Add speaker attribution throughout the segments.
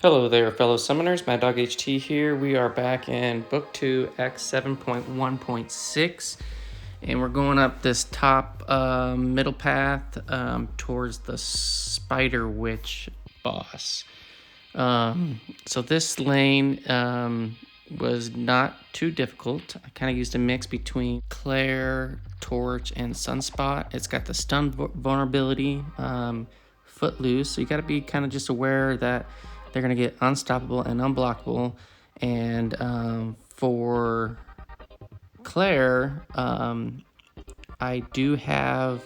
Speaker 1: Hello there, fellow summoners. Mad Dog HT here. We are back in Book 2, X 7.1.6, and we're going up this top middle path towards the Spider Witch boss. So this lane was not too difficult. I kind of used a mix between Claire, Torch, and Sunspot. It's got the stun vulnerability, Footloose, so you got to be kind of just aware that they're going to get unstoppable and unblockable. And for Claire, I do have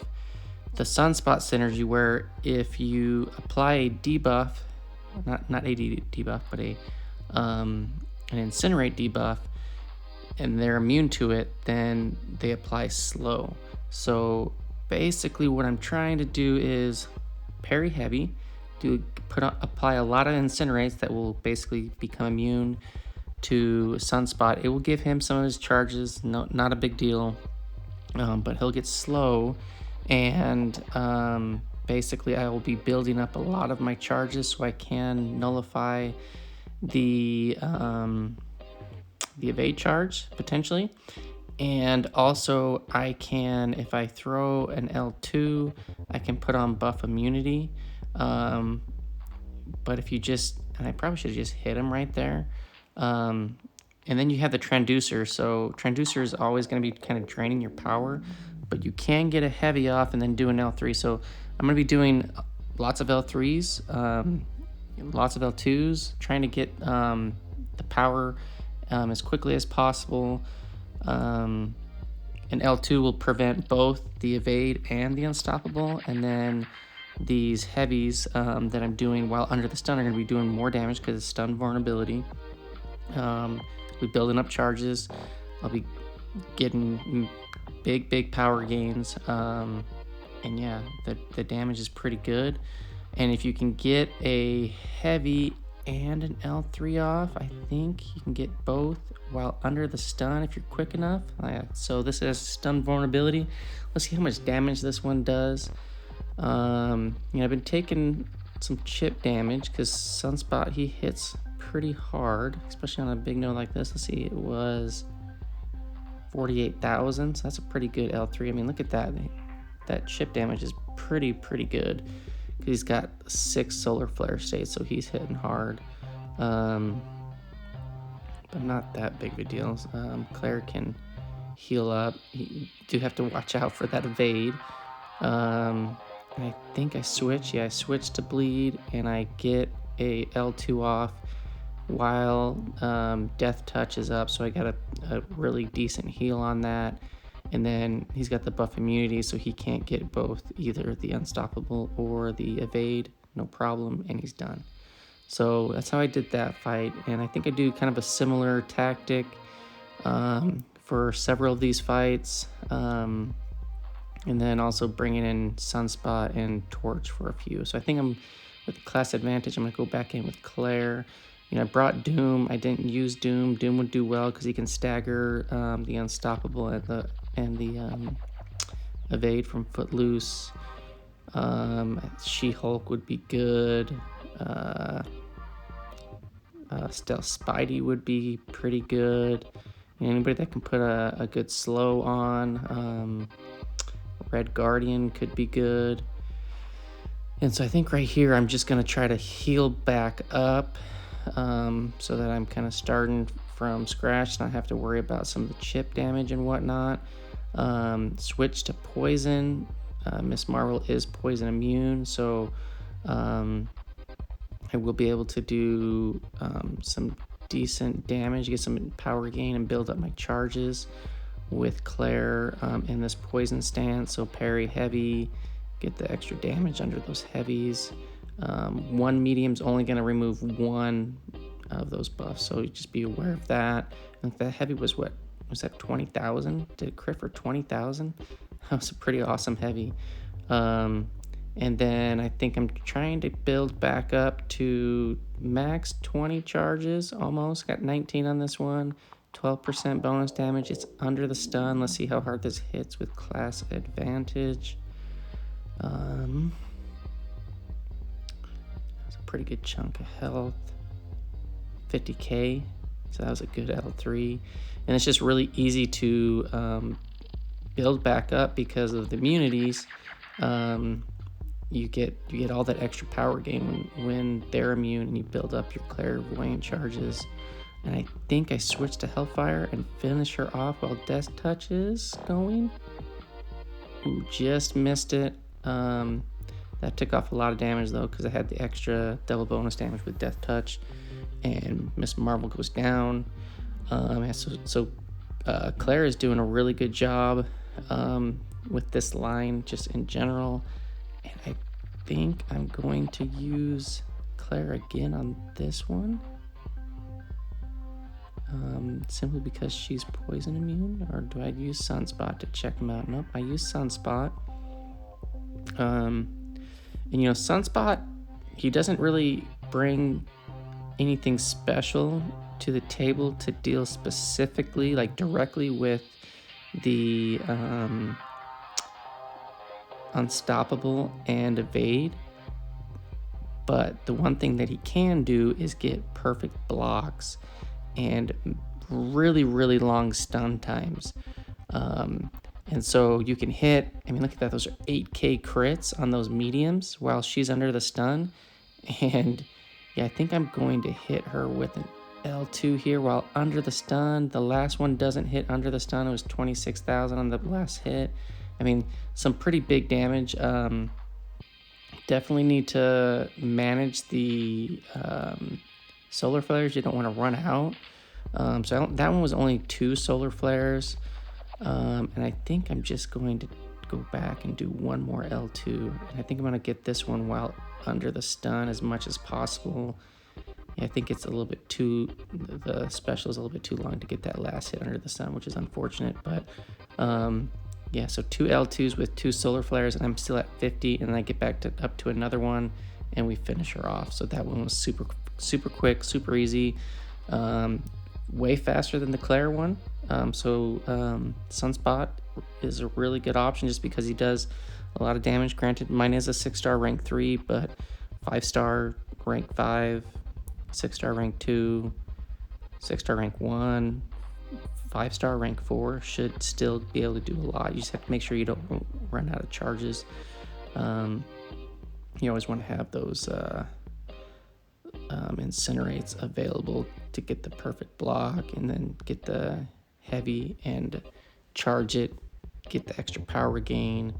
Speaker 1: the Sunspot synergy where if you apply a debuff, not a debuff, but an incinerate debuff, and they're immune to it, then they apply slow. So basically what I'm trying to do is parry heavy, apply a lot of incinerates that will basically become immune to Sunspot. It will give him some of his charges, not a big deal, but he'll get slow, and basically I will be building up a lot of my charges so I can nullify the evade charge potentially. And also I can, if I throw an L2, I can put on buff immunity. But if you just, and I probably should have just hit him right there. And then you have the Transducer. So Transducer is always going to be kind of draining your power, but you can get a heavy off and then do an L3. So I'm going to be doing lots of L3s, lots of L2s, trying to get the power as quickly as possible. And L2 will prevent both the evade and the unstoppable, and then these heavies that I'm doing while under the stun are going to be doing more damage because of stun vulnerability. We're building up charges. I'll be getting big power gains, and yeah, the damage is pretty good. And if you can get a heavy and an L3 off, I think you can get both while under the stun if you're quick enough. So this has stun vulnerability. Let's see how much damage this one does. I've been taking some chip damage because Sunspot, he hits pretty hard, especially on a big node like this. Let's see, it was 48,000, so that's a pretty good L3. I mean, look at that. That chip damage is pretty good. He's got 6 solar flare states, so he's hitting hard. But not that big of a deal. Claire can heal up. You do have to watch out for that evade. I think I switch. Yeah, I switch to bleed, and I get a L2 off while Death Touch is up, so I got a really decent heal on that. And then he's got the buff immunity, so he can't get both, either the unstoppable or the evade, no problem, and he's done. So that's how I did that fight, and I think I do kind of a similar tactic for several of these fights. And then also bringing in Sunspot and Torch for a few. So I think I'm, with class advantage, I'm going to go back in with Claire. I brought Doom. I didn't use Doom. Doom would do well because he can stagger the Unstoppable and the evade from Footloose. She-Hulk would be good. Stealth Spidey would be pretty good. Anybody that can put a good slow on. Red Guardian could be good. And so I think right here I'm just going to try to heal back up so that I'm kind of starting from scratch, not have to worry about some of the chip damage and whatnot. Switch to poison. Miss Marvel is poison immune, so I will be able to do some decent damage, get some power gain, and build up my charges with Claire in this poison stance. So parry heavy, get the extra damage under those heavies. One medium's only going to remove one of those buffs, so just be aware of that. And that heavy was what? Was that 20,000? Did it crit for 20,000? That was a pretty awesome heavy. And then I think I'm trying to build back up to max 20 charges, almost. Got 19 on this one. 12% bonus damage. It's under the stun. Let's see how hard this hits with class advantage. That's a pretty good chunk of health. 50k, so that was a good L3. And it's just really easy to build back up because of the immunities. You get all that extra power gain when they're immune, and you build up your clairvoyant charges. And I think I switched to Hellfire and finish her off while Death Touch is going. Ooh, just missed it. That took off a lot of damage though, because I had the extra double bonus damage with Death Touch. And Miss Marvel goes down. Claire is doing a really good job with this line just in general. And I think I'm going to use Claire again on this one. Simply because she's poison immune, or do I use Sunspot to check him out? Nope, I use Sunspot. And Sunspot, he doesn't really bring anything special to the table to deal specifically, like directly with the unstoppable and evade. But the one thing that he can do is get perfect blocks and really, really long stun times. And so you can hit, look at that, those are 8k crits on those mediums while she's under the stun. And yeah, I think I'm going to hit her with an L2 here while under the stun. The last one doesn't hit under the stun. It was 26,000 on the last hit. Some pretty big damage. Definitely need to manage the solar flares. You don't want to run out. That one was only 2 solar flares. And I think I'm just going to go back and do one more L2. And I think I'm going to get this one while under the stun as much as possible. Yeah, I think it's a little bit the special is a little bit too long to get that last hit under the stun, which is unfortunate. But yeah, so 2 L2s with 2 solar flares, and I'm still at 50, and then I get back up to another one, and we finish her off. So that one was super quick, super easy, way faster than the Claire one. Sunspot is a really good option just because he does a lot of damage. Granted, mine is a 6-star rank 3, but 5-star rank 5, 6-star rank 2, 6-star rank 1, 5-star rank 4 should still be able to do a lot. You just have to make sure you don't run out of charges. You always want to have those incinerates available to get the perfect block, and then get the heavy and charge it, get the extra power gain.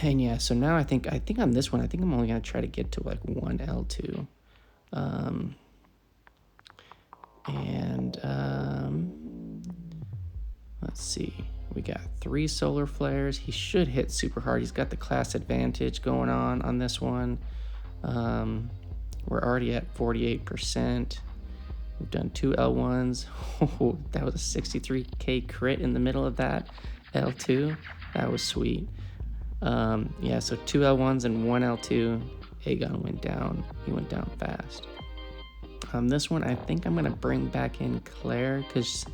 Speaker 1: And yeah, so now I think on this one, I think I'm only going to try to get to like 1 L2. Let's see, we got 3 solar flares. He should hit super hard. He's got the class advantage going on this one. We're already at 48%. We've done 2 L1s. Oh, that was a 63k crit in the middle of that L2. That was sweet. Yeah, so 2 L1s and 1 L2. Aegon went down. He went down fast. This one, I think I'm going to bring back in Claire because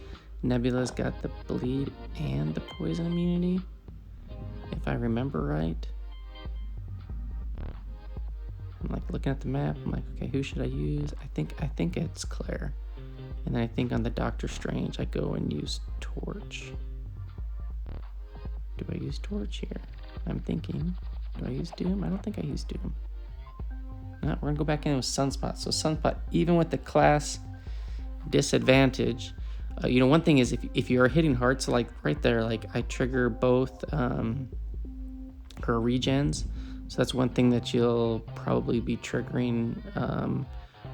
Speaker 1: Nebula's got the bleed and the poison immunity, if I remember right. I'm like looking at the map. I'm like, okay, who should I use? I think it's Claire. And then I think on the Doctor Strange, I go and use Torch. Do I use Torch here? I'm thinking, do I use Doom? I don't think I use Doom. No, we're gonna go back in with Sunspot. So Sunspot, even with the class disadvantage, one thing is if you are hitting hard, so like right there, like I trigger both her regens. So that's one thing that you'll probably be triggering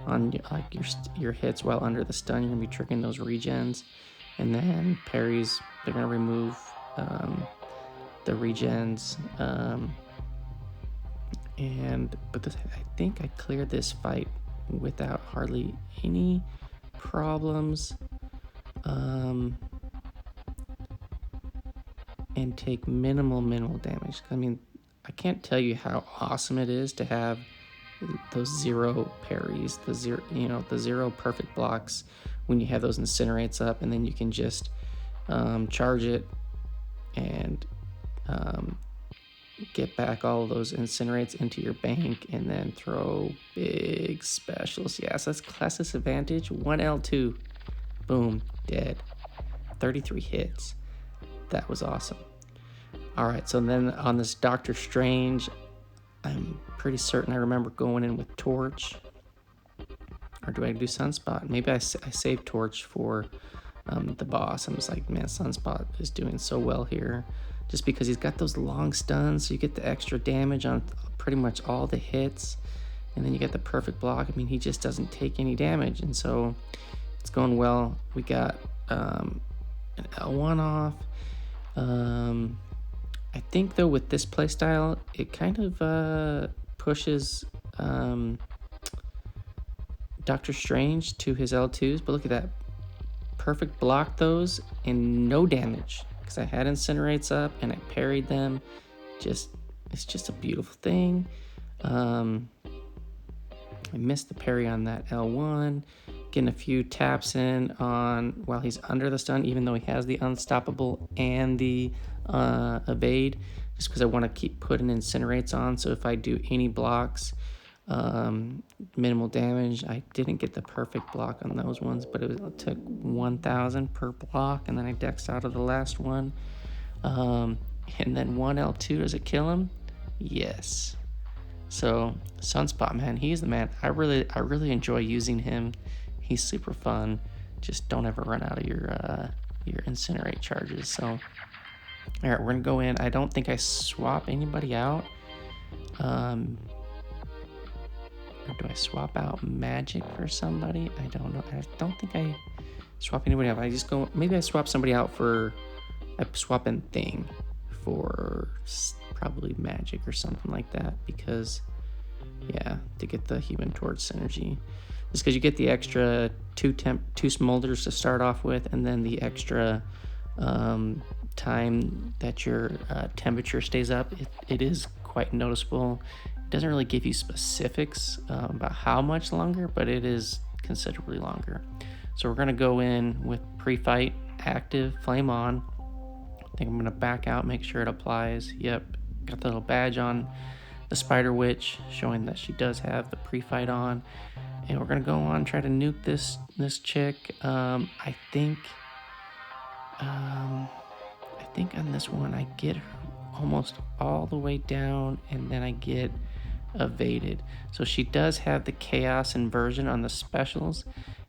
Speaker 1: on like your hits while under the stun. You're gonna be triggering those regens, and then parries, they're gonna remove the regens. I think I cleared this fight without hardly any problems, and take minimal damage. I can't tell you how awesome it is to have those 0 parries, the 0 perfect blocks when you have those incinerates up, and then you can just charge it and get back all of those incinerates into your bank and then throw big specials. Yeah, so that's class disadvantage. 1L2. Boom. Dead. 33 hits. That was awesome. Alright, so then on this Doctor Strange, I'm pretty certain I remember going in with Torch. Or do I do Sunspot? Maybe I saved Torch for the boss. I was like, man, Sunspot is doing so well here. Just because he's got those long stuns, so you get the extra damage on pretty much all the hits. And then you get the perfect block. I mean, he just doesn't take any damage. And so it's going well. We got an L1 off. I think, though, with this playstyle, it kind of pushes Doctor Strange to his L2s. But look at that. Perfect block those and no damage. Because I had Incinerates up and I parried them. It's just a beautiful thing. I missed the parry on that L1. Getting a few taps in on while he's under the stun, even though he has the unstoppable and the evade, just because I want to keep putting Incinerates on. So if I do any blocks, minimal damage. I didn't get the perfect block on those ones, but it took 1,000 per block, and then I dexed out of the last one. And then 1L2, does it kill him? Yes. So Sunspot, man, he's the man. I really enjoy using him. He's super fun. Just don't ever run out of your incinerate charges. So, all right, we're gonna go in. I don't think I swap anybody out. Or do I swap out magic for somebody? I don't know. I don't think I swap anybody out. I just go. Maybe I swap somebody out for. I swap in thing for probably magic or something like that, because yeah, to get the Human Torch synergy. Just because you get the extra two smolders to start off with, and then the extra time that your temperature stays up. It is quite noticeable. It doesn't really give you specifics about how much longer, but it is considerably longer. So we're gonna go in with pre-fight active flame on. I think I'm gonna back out, make sure it applies. Yep, got the little badge on the Spider Witch showing that she does have the pre-fight on. And we're gonna go on, try to nuke this chick. I think on this one I get her almost all the way down, and then I get evaded. So she does have the chaos inversion on the specials,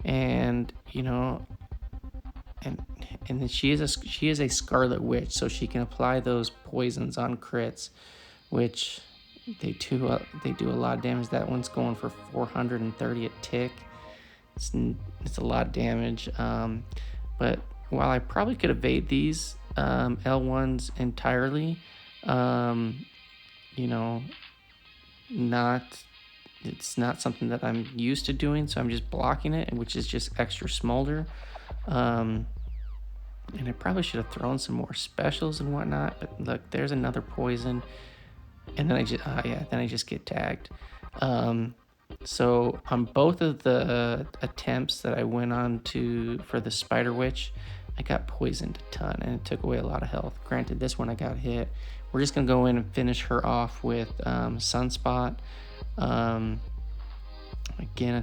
Speaker 1: and you know, and then she is a Scarlet Witch, so she can apply those poisons on crits, which they do a lot of damage. That one's going for 430 a tick. It's a lot of damage. But while I probably could evade these L1s entirely, you know, it's not something that I'm used to doing, so I'm just blocking it, which is just extra smolder. And I probably should have thrown some more specials and whatnot, but look, there's another poison. And then I just get tagged. So on both of the attempts that I went on for the Spider Witch, I got poisoned a ton, and it took away a lot of health. Granted, this one I got hit. We're just gonna go in and finish her off with Sunspot. Again,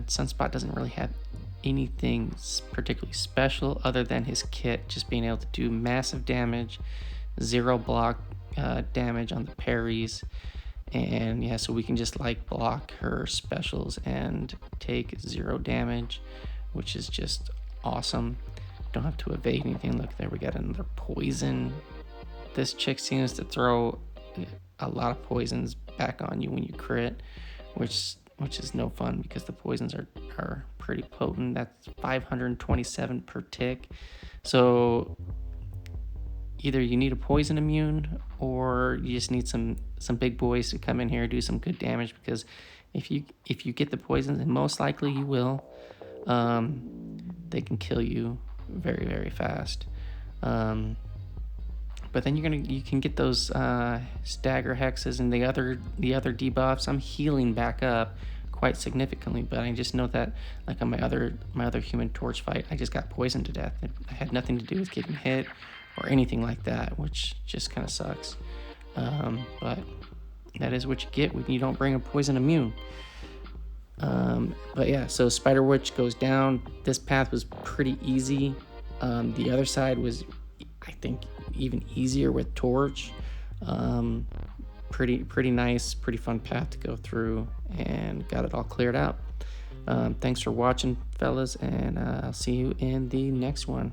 Speaker 1: Sunspot doesn't really have anything particularly special other than his kit just being able to do massive damage, 0 block damage on the parries, and yeah, so we can just like block her specials and take 0 damage, which is just awesome. Don't have to evade anything. Look, there we got another poison. This chick seems to throw a lot of poisons back on you when you crit, which is no fun because the poisons are pretty potent. That's 527 per tick. So either you need a poison immune, or you just need some big boys to come in here and do some good damage, because if you get the poisons, and most likely you will, they can kill you very, very fast. But then you can get those stagger hexes and the other debuffs. I'm healing back up quite significantly, but I just know that like on my other Human Torch fight, I just got poisoned to death. I had nothing to do with getting hit or anything like that, which just kind of sucks. But That is what you get when you don't bring a poison immune. But yeah, so Spider Witch goes down. This path was pretty easy. The other side was, I think, even easier with Torch. Pretty nice, pretty fun path to go through, and got it all cleared out. Thanks for watching, fellas, and I'll see you in the next one.